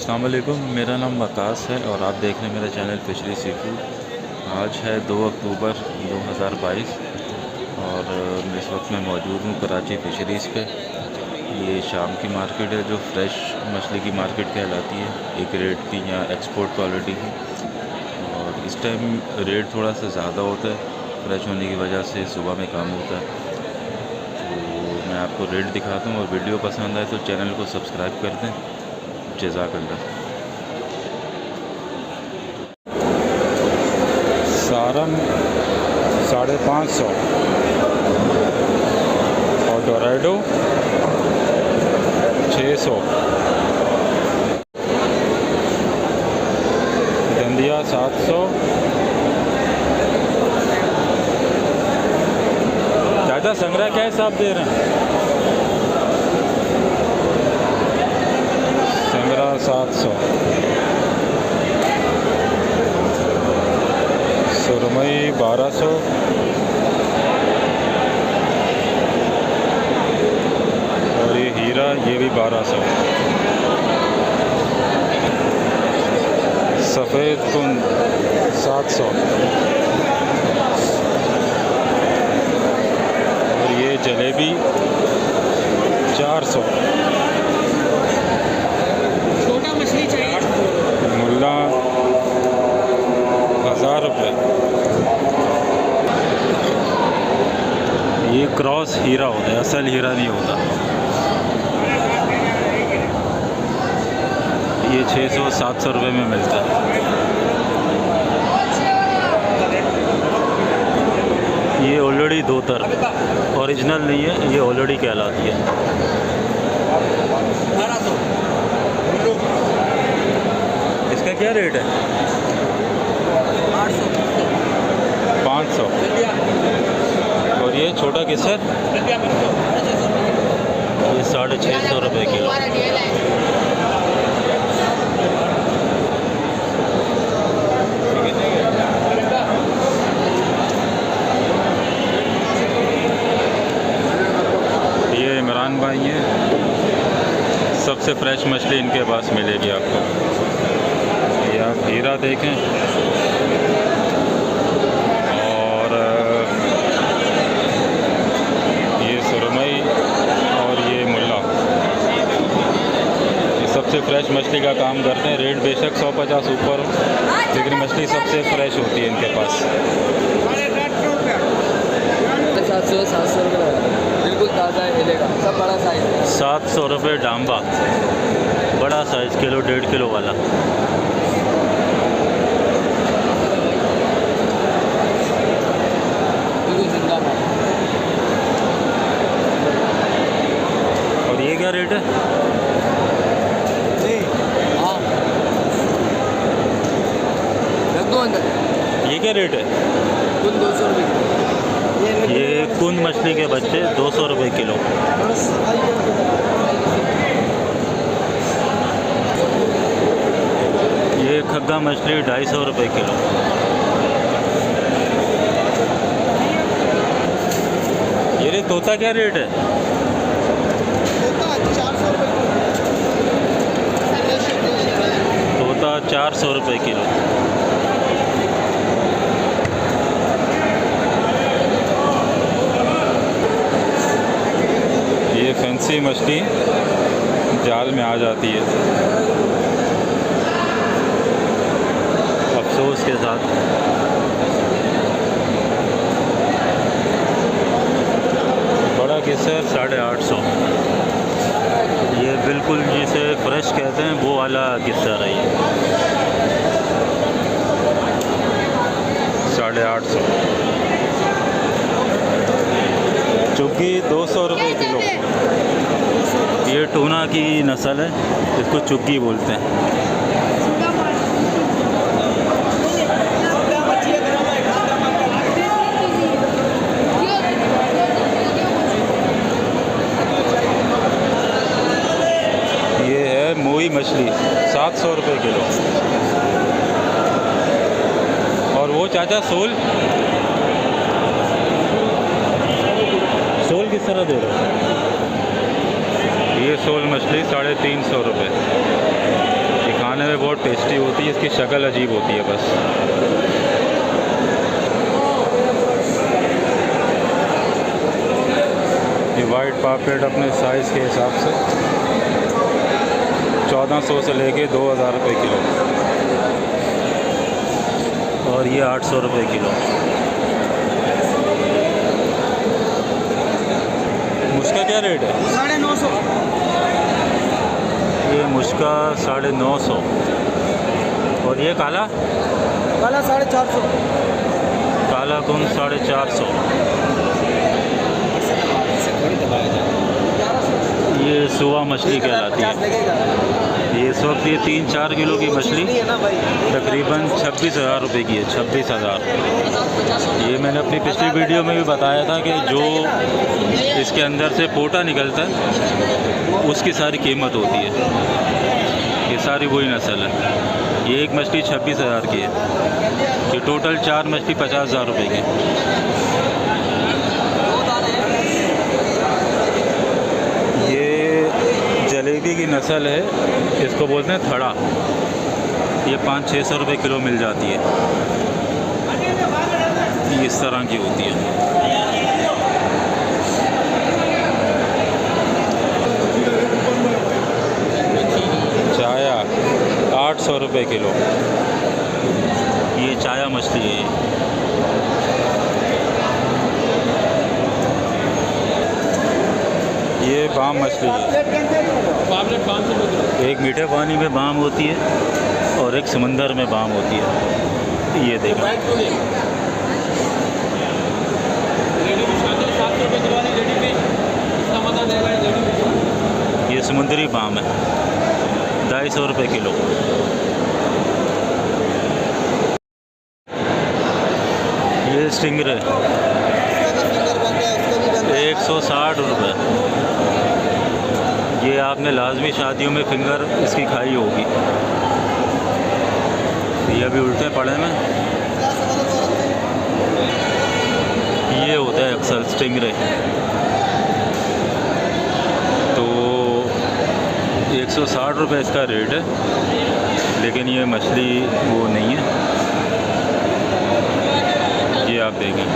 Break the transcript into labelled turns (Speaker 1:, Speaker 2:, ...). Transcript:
Speaker 1: अस्सलाम वालेकुम, मेरा नाम वकास है और आप देख रहे हैं मेरा चैनल फिशरी सी फूड। आज है 2 अक्टूबर 2022 और इस वक्त मैं मौजूद हूँ कराची फिशरीज़ पे। ये शाम की मार्केट है जो फ्रेश मछली की मार्केट कहलाती है, एक रेट की या एक्सपोर्ट क्वालिटी की। और इस टाइम रेट थोड़ा सा ज़्यादा होता है, फ्रेश होने की वजह से सुबह में काम होता है। तो मैं आपको रेट दिखाता हूँ और वीडियो पसंद आए तो चैनल को सब्सक्राइब कर दें। जज़ाकल्लाह। सारन 550 और डोराडो 600, दंदिया 700, दादा संग्रह क्या हिसाब दे रहे हैं? संग्रह 700, सुरमई 1200, और ये हीरा ये भी 1200। सफ़ेद कुंद 700 और ये जलेबी 400।
Speaker 2: छोटा मछली चाहिए
Speaker 1: मुल्ला 1000 रुपये। ये क्रॉस हीरा होता है, असल हीरा नहीं होता। ये 600-700 रुपये में मिलता है। ये ऑलरेडी धोतर ओरिजिनल नहीं है, ये ऑलरेडी कहलाती है।
Speaker 2: 1200।
Speaker 1: इसका क्या रेट है? 500। और ये छोटा किसर ये 650 रुपये किलो। ये इमरान भाई हैं, सबसे फ्रेश मछली इनके पास मिलेगी आपको। ये आप हीरा देखें और ये सुरमई और ये मुल्ला, ये सबसे फ्रेश मछली का काम करते हैं। रेट बेशक 150 ऊपर हो, लेकिन मछली सबसे फ्रेश होती है इनके पास।
Speaker 2: 700 रुपये बिल्कुल ताज़ा है, मिलेगा सब बड़ा साइज।
Speaker 1: 700 रुपये डांबा, बड़ा साइज़, किलो 1.5 किलो वाला।
Speaker 2: बिल्कुल जिंदा है।
Speaker 1: और ये क्या रेट है?
Speaker 2: हाँ रख दो अंदर।
Speaker 1: ये क्या रेट है?
Speaker 2: कुल 200 रुपये।
Speaker 1: ये कुंद मछली के बच्चे 200 रुपये किलो। ये खग्गा मछली 250 रुपये किलो। ये तोता क्या रेट है? तोता 400 रुपये किलो। ये फैंसी मछली जाल में आ जाती है अफसोस के साथ। बड़ा किसर 850। ये बिल्कुल जिसे फ्रेश कहते हैं वो वाला किसर है ये 850। चुग्गी 200 रुपये किलो। ये टूना की नस्ल है, इसको चुग्गी बोलते हैं। ये है मोई मछली 700 रुपये किलो। और वो चाचा सोल किस तरह दे रहे हो? ये सोल मछली 350 रुपये। बहुत टेस्टी होती है, इसकी शक्ल अजीब होती है बस। ये वाइट पापलेट अपने साइज़ के हिसाब से 1400 से लेके 2000 रुपये किलो, और ये 800 रुपये किलो। मुश्का क्या रेट है?
Speaker 2: 950।
Speaker 1: ये मुश्का 950। और ये काला?
Speaker 2: काला 450।
Speaker 1: काला कुन 450। ये सुवा मछली कहलाती है। ये इस वक्त ये 3-4 किलो की मछली तकरीबन 26,000 रुपये की है। 26,000। ये मैंने अपनी पिछली वीडियो में भी बताया था कि जो इसके अंदर से पोटा निकलता है उसकी सारी कीमत होती है। ये सारी वही नस्ल है। ये एक मछली 26,000 की है। ये टोटल 4 मछली 50,000 रुपये की। जलेबी की नस्ल है, इसको बोलते हैं थड़ा। ये 500-600 रुपये किलो मिल जाती है। ये इस तरह की होती है। चाया 800 रुपये किलो। ये चाया मछली है। ये बाम मछली है। एक मीठे पानी में बाम होती है और एक समंदर में बाम होती है। ये देखो, ये समुद्री बाम है, 250 रुपये किलो। ये स्टिंगरे 160 रुपये। ये आपने लाजमी शादियों में फिंगर इसकी खाई होगी। ये अभी उल्टे पड़े में। ये होता है अक्सर स्टिंगरे। तो 160 रुपये इसका रेट है, लेकिन ये मछली वो नहीं है। ये आप देखें।